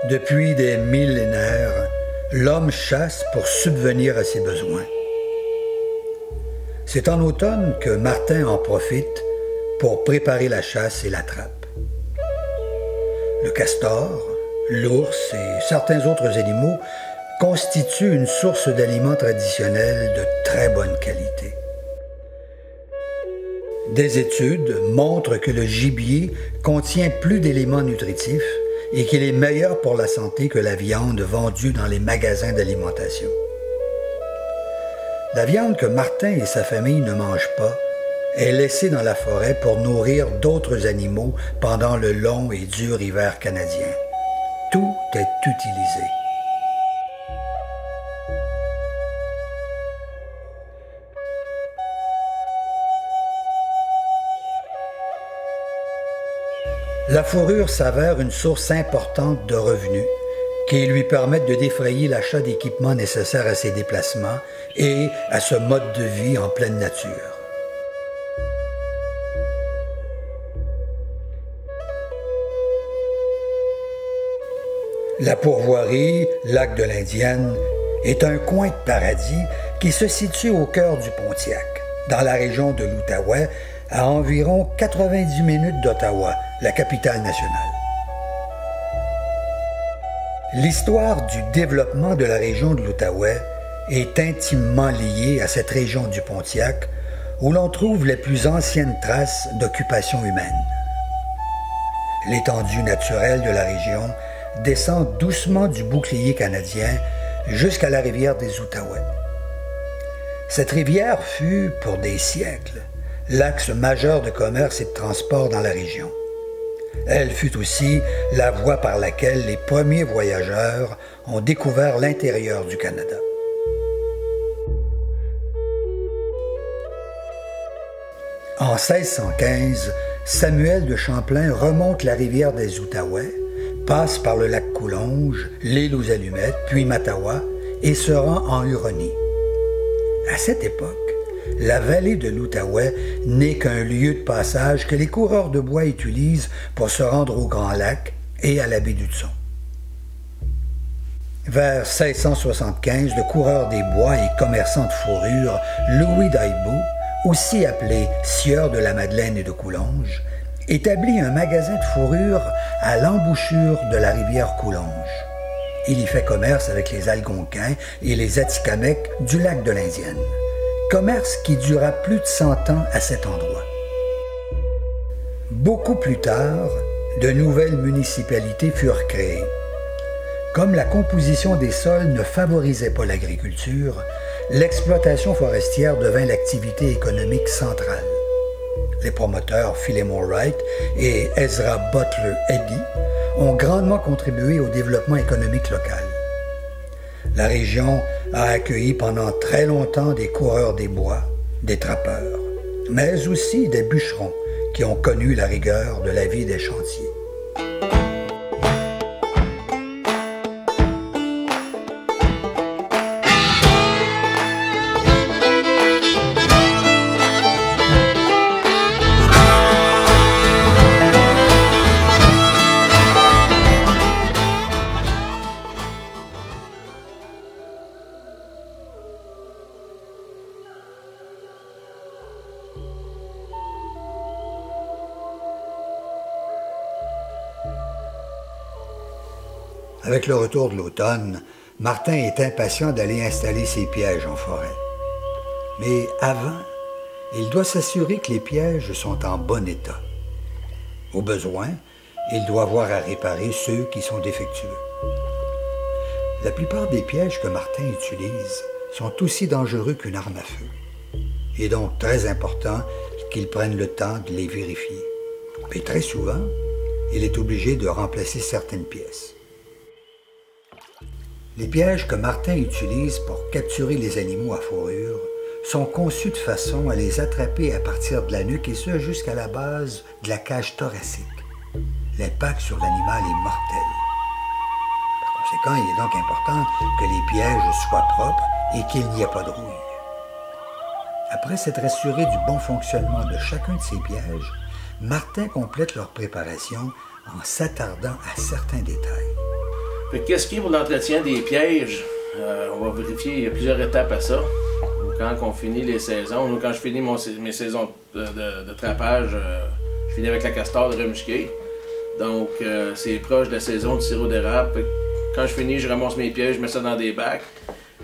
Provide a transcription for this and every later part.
Depuis des millénaires, l'homme chasse pour subvenir à ses besoins. C'est en automne que Martin en profite pour préparer la chasse et la trappe. Le castor, l'ours et certains autres animaux constituent une source d'aliments traditionnels de très bonne qualité. Des études montrent que le gibier contient plus d'éléments nutritifs et qu'il est meilleur pour la santé que la viande vendue dans les magasins d'alimentation. La viande que Martin et sa famille ne mangent pas est laissée dans la forêt pour nourrir d'autres animaux pendant le long et dur hiver canadien. Tout est utilisé. La fourrure s'avère une source importante de revenus qui lui permettent de défrayer l'achat d'équipements nécessaires à ses déplacements et à ce mode de vie en pleine nature. La pourvoirie, lac de l'Indienne, est un coin de paradis qui se situe au cœur du Pontiac, dans la région de l'Outaouais, à environ 90 minutes d'Ottawa, la capitale nationale. L'histoire du développement de la région de l'Outaouais est intimement liée à cette région du Pontiac où l'on trouve les plus anciennes traces d'occupation humaine. L'étendue naturelle de la région descend doucement du bouclier canadien jusqu'à la rivière des Outaouais. Cette rivière fut, pour des siècles, l'axe majeur de commerce et de transport dans la région. Elle fut aussi la voie par laquelle les premiers voyageurs ont découvert l'intérieur du Canada. En 1615, Samuel de Champlain remonte la rivière des Outaouais, passe par le lac Coulonge, l'île aux Allumettes, puis Mattawa, et se rend en Huronie. À cette époque, la vallée de l'Outaouais n'est qu'un lieu de passage que les coureurs de bois utilisent pour se rendre au Grand Lac et à la baie d'Hudson. Vers 1675, le coureur des bois et commerçant de fourrure Louis d'Aillebout, aussi appelé sieur de la Madeleine et de Coulonge, établit un magasin de fourrure à l'embouchure de la rivière Coulonge. Il y fait commerce avec les Algonquins et les Atikamekw du lac de l'Indienne. Commerce qui dura plus de 100 ans à cet endroit. Beaucoup plus tard, de nouvelles municipalités furent créées. Comme la composition des sols ne favorisait pas l'agriculture, l'exploitation forestière devint l'activité économique centrale. Les promoteurs Philemon Wright et Ezra Butler Eddy ont grandement contribué au développement économique local. La région a accueilli pendant très longtemps des coureurs des bois, des trappeurs, mais aussi des bûcherons qui ont connu la rigueur de la vie des chantiers. Avec le retour de l'automne, Martin est impatient d'aller installer ses pièges en forêt. Mais avant, il doit s'assurer que les pièges sont en bon état. Au besoin, il doit avoir à réparer ceux qui sont défectueux. La plupart des pièges que Martin utilise sont aussi dangereux qu'une arme à feu. Il est donc très important qu'il prenne le temps de les vérifier. Et très souvent, il est obligé de remplacer certaines pièces. Les pièges que Martin utilise pour capturer les animaux à fourrure sont conçus de façon à les attraper à partir de la nuque et ce jusqu'à la base de la cage thoracique. L'impact sur l'animal est mortel. Par conséquent, il est donc important que les pièges soient propres et qu'il n'y ait pas de rouille. Après s'être assuré du bon fonctionnement de chacun de ces pièges, Martin complète leur préparation en s'attardant à certains détails. Qu'est-ce qui est pour l'entretien des pièges? On va vérifier, il y a plusieurs étapes à ça. Quand on finit les saisons, nous, quand je finis mes saisons de trapage, je finis avec la castor de remusqué. Donc, c'est proche de la saison du sirop d'érable. Quand je finis, je ramasse mes pièges, je mets ça dans des bacs.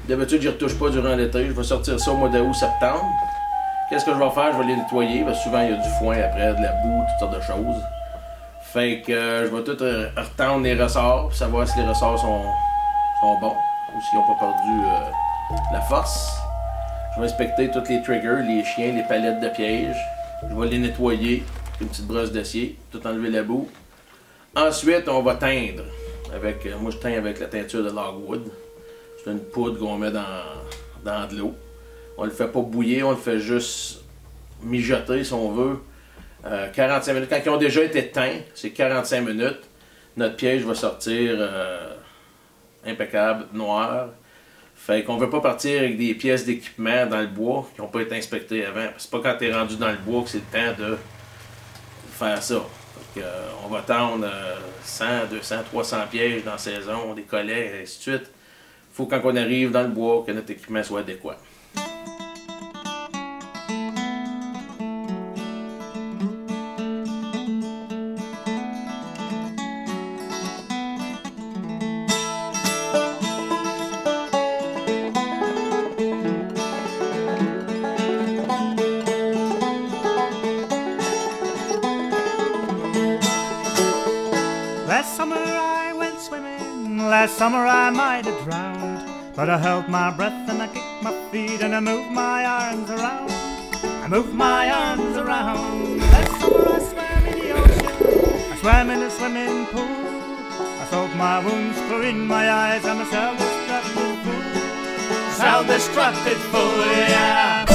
D'habitude, je ne retouche pas durant l'été. Je vais sortir ça au mois d'août, septembre. Qu'est-ce que je vais faire? Je vais les nettoyer, parce que souvent, il y a du foin après, de la boue, toutes sortes de choses. Fait que je vais tout retendre les ressorts, pour savoir si les ressorts sont bons, ou s'ils n'ont pas perdu la force. Je vais inspecter tous les triggers, les chiens, les palettes de pièges. Je vais les nettoyer avec une petite brosse d'acier, tout enlever la boue. Ensuite, on va teindre. Moi, je teins avec la teinture de logwood. C'est une poudre qu'on met dans de l'eau. On ne le fait pas bouillir, on le fait juste mijoter, si on veut. 45 minutes. Quand ils ont déjà été teints, c'est 45 minutes. Notre piège va sortir impeccable, noir. Fait qu'on ne veut pas partir avec des pièces d'équipement dans le bois qui n'ont pas été inspectées avant. C'est pas quand tu es rendu dans le bois que c'est le temps de faire ça. On va tendre 100, 200, 300 pièges dans la saison, des collets, et ainsi de suite. Il faut quand on arrive dans le bois que notre équipement soit adéquat. Last summer I might have drowned, but I held my breath and I kicked my feet and I moved my arms around. I moved my arms around. Last summer I swam in the ocean, I swam in a swimming pool. I felt my wounds flow in my eyes. I'm a self-destructive fool. Self-destructive fool, yeah.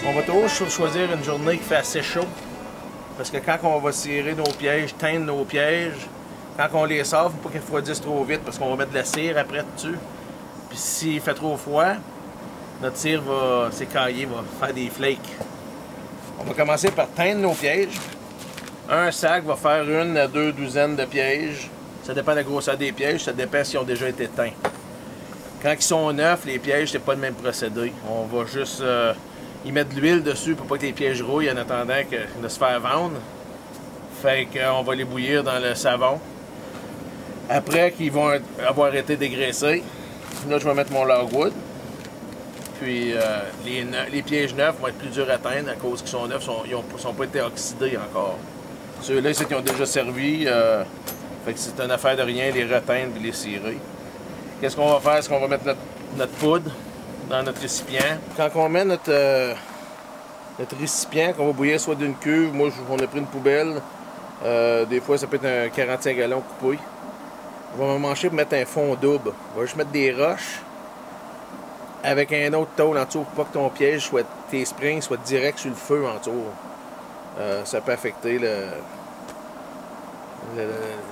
On va toujours choisir une journée qui fait assez chaud. Parce que quand on va cirer nos pièges, teindre nos pièges, quand on les sort, il ne faut pas qu'ils refroidissent trop vite parce qu'on va mettre de la cire après dessus. Puis s'il fait trop froid, notre cire va s'écailler, va faire des flakes. On va commencer par teindre nos pièges. Un sac va faire 1 à 2 douzaines de pièges. Ça dépend de la grosseur des pièges, ça dépend s'ils ont déjà été teints. Quand ils sont neufs, les pièges, c'est pas le même procédé. On va juste y mettre de l'huile dessus pour pas que les pièges rouillent en attendant de se faire vendre. Fait qu'on va les bouillir dans le savon. Après qu'ils vont avoir été dégraissés, là je vais mettre mon logwood. Puis les pièges neufs vont être plus durs à teindre à cause qu'ils sont neufs, ils n'ont pas été oxydés encore. Ceux-là, c'est qu'ils ont déjà servi. Fait que c'est une affaire de rien, les reteindre et les cirer. Qu'est-ce qu'on va faire? C'est qu'on va mettre notre poudre dans notre récipient. Quand on met notre récipient qu'on va bouillir soit d'une cuve, moi on a pris une poubelle, des fois ça peut être un 45 gallons coupé. On va m'encher pour mettre un fond double. On va juste mettre des roches avec un autre tôle en dessous pour pas que ton piège, tes springs soient direct sur le feu en dessous. Ça peut affecter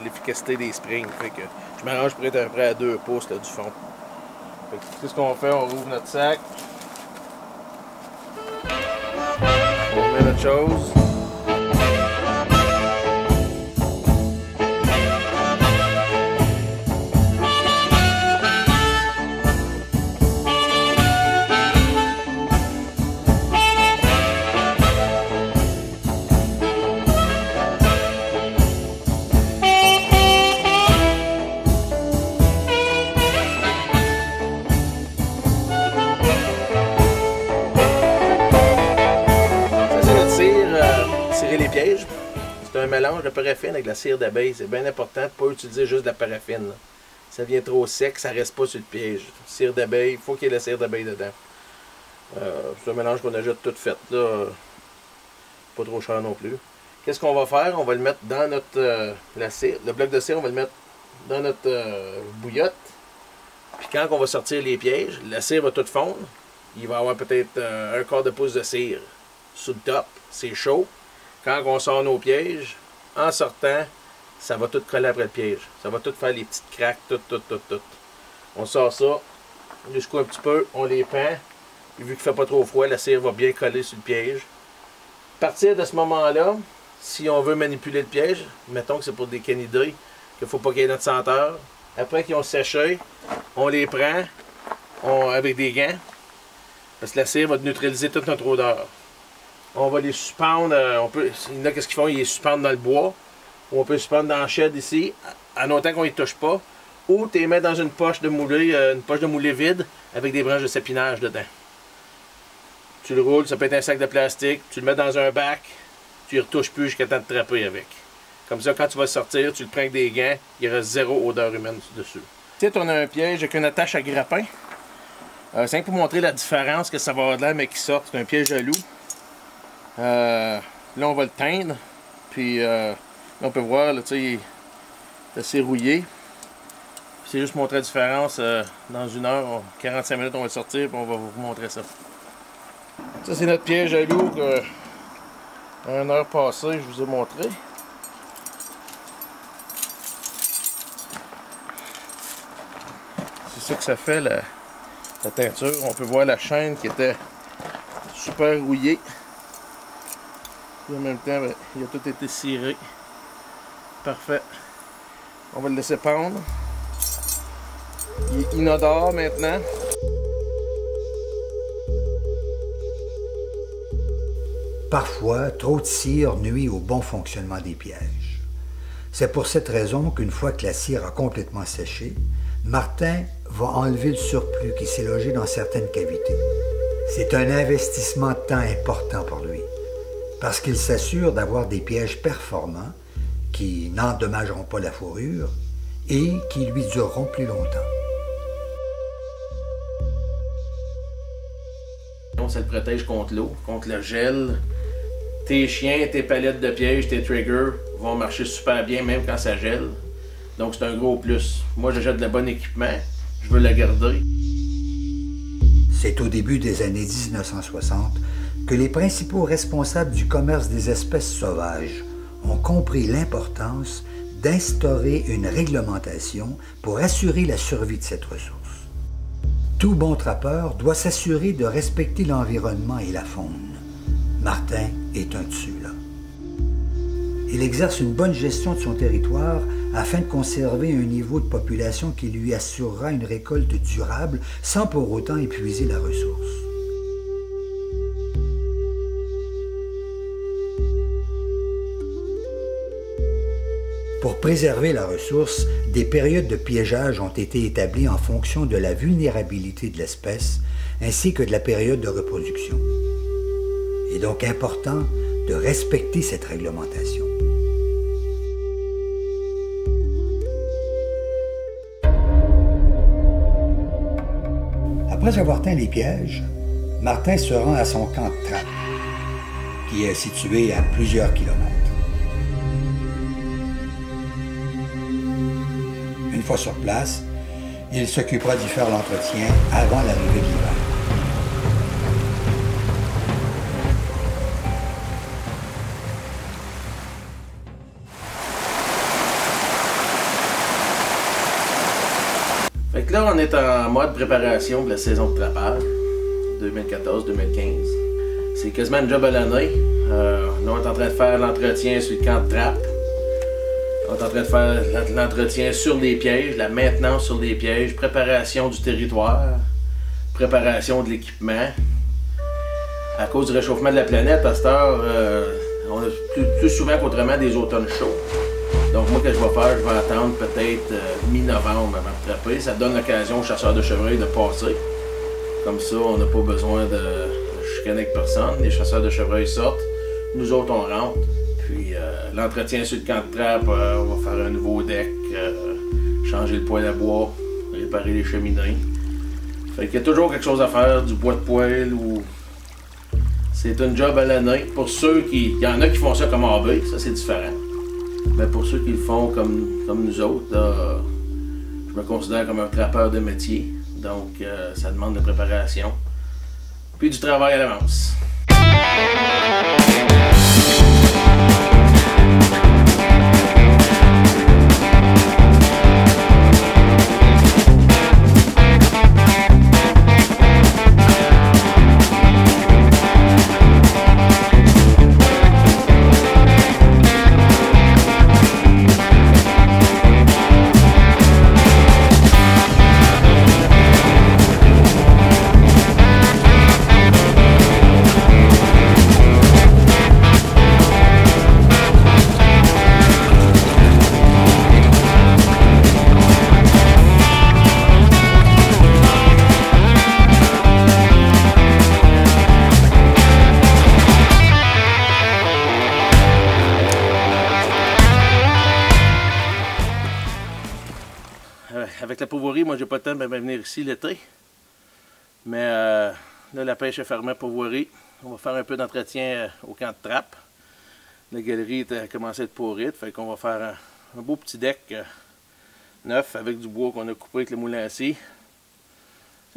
l'efficacité des springs. Fait que je m'arrange pour être à peu près à 2 pouces là, du fond. Qu'est-ce qu'on fait? On rouvre notre sac. On met notre chose. Les pièges, c'est un mélange de paraffine avec de la cire d'abeille. C'est bien important de ne pas utiliser juste de la paraffine. Là. Ça vient trop sec, ça ne reste pas sur le piège. Cire d'abeille, il faut qu'il y ait de la cire d'abeille dedans. C'est un mélange qu'on a déjà tout fait. Là. Pas trop cher non plus. Qu'est-ce qu'on va faire? On va le mettre dans notre la cire. Le bloc de cire, on va le mettre dans notre bouillotte. Puis quand on va sortir les pièges, la cire va tout fondre. Il va y avoir peut-être un quart de pouce de cire sous le top. C'est chaud. Quand on sort nos pièges, en sortant, ça va tout coller après le piège. Ça va tout faire les petites craques, tout. On sort ça, On les secoue un petit peu, on les pend. Et vu qu'il ne fait pas trop froid, la cire va bien coller sur le piège. À partir de ce moment-là, si on veut manipuler le piège, mettons que c'est pour des canidés, qu'il ne faut pas qu'il y ait notre senteur. Après qu'ils ont séché, on les prend avec des gants, parce que la cire va neutraliser toute notre odeur. On va les suspendre, il y en a qu'est-ce qu'ils font, ils les suspendent dans le bois, ou on peut les suspendre dans le shed ici, en autant qu'on ne les touche pas, ou tu les mets dans une poche de moulée vide, avec des branches de sapinage dedans. Tu le roules, ça peut être un sac de plastique, tu le mets dans un bac, tu ne retouches plus jusqu'à temps de trapper avec. Comme ça, quand tu vas sortir, tu le prends avec des gants, il reste zéro odeur humaine dessus. Ici, on a un piège avec une attache à grappin. C'est pour montrer la différence que ça va avoir de l'air, mais qui sort. C'est un piège à loup. Là, on va le teindre. Puis, là, on peut voir, là, tu sais, il est assez rouillé. C'est juste montrer la différence. Dans 1 heure, 45 minutes, on va le sortir, puis on va vous montrer ça. Ça, c'est notre piège à loup que, 1 heure passée, je vous ai montré. C'est ça que ça fait, la teinture. On peut voir la chaîne qui était super rouillée. Et en même temps, il a tout été ciré. Parfait. On va le laisser pendre. Il est inodore maintenant. Parfois, trop de cire nuit au bon fonctionnement des pièges. C'est pour cette raison qu'une fois que la cire a complètement séché, Martin va enlever le surplus qui s'est logé dans certaines cavités. C'est un investissement de temps important pour lui, parce qu'il s'assure d'avoir des pièges performants qui n'endommageront pas la fourrure et qui lui dureront plus longtemps. Ça le protège contre l'eau, contre le gel. Tes chiens, tes palettes de pièges, tes triggers vont marcher super bien même quand ça gèle. Donc c'est un gros plus. Moi j'achète le bon équipement, je veux le garder. C'est au début des années 1960 que les principaux responsables du commerce des espèces sauvages ont compris l'importance d'instaurer une réglementation pour assurer la survie de cette ressource. Tout bon trappeur doit s'assurer de respecter l'environnement et la faune. Martin est un dessus là. Il exerce une bonne gestion de son territoire afin de conserver un niveau de population qui lui assurera une récolte durable sans pour autant épuiser la ressource. Pour préserver la ressource, des périodes de piégeage ont été établies en fonction de la vulnérabilité de l'espèce ainsi que de la période de reproduction. Il est donc important de respecter cette réglementation. Après avoir teint les pièges, Martin se rend à son camp de trappe, qui est situé à plusieurs kilomètres. Une fois sur place, il s'occupera d'y faire l'entretien avant l'arrivée de l'hiver. Fait que là, on est en mode préparation de la saison de trappage 2014-2015. C'est quasiment une job à l'année. Là, on est en train de faire l'entretien sur le camp de trappe. On est en train de faire l'entretien sur les pièges, la maintenance sur les pièges, préparation du territoire, préparation de l'équipement. À cause du réchauffement de la planète, à cette heure, on a plus souvent qu'autrement des automnes chauds. Donc moi, ce que je vais faire, je vais attendre peut-être mi-novembre avant de trapper. Ça donne l'occasion aux chasseurs de chevreuils de passer. Comme ça, on n'a pas besoin de chicaner avec personne. Les chasseurs de chevreuils sortent, nous autres on rentre. Puis l'entretien sur le camp de trappe, on va faire un nouveau deck, changer le poêle à bois, réparer les cheminées. Fait qu'il y a toujours quelque chose à faire, du bois de poêle ou... C'est un job à l'année. Pour ceux qui... Il y en a qui font ça comme hobby, ça c'est différent. Mais pour ceux qui le font comme nous autres, là, je me considère comme un trappeur de métier. Donc ça demande de préparation. Puis du travail à l'avance. avec la pourvoirie, moi j'ai pas le temps de venir ici l'été. Mais là, la pêche est fermée à pourvoirie. On va faire un peu d'entretien au camp de trappe. La galerie a commencé à être pourrite, fait qu'on va faire un beau petit deck neuf avec du bois qu'on a coupé avec le moulin à scie.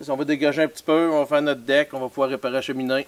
On va dégager un petit peu, on va faire notre deck, on va pouvoir réparer la cheminée.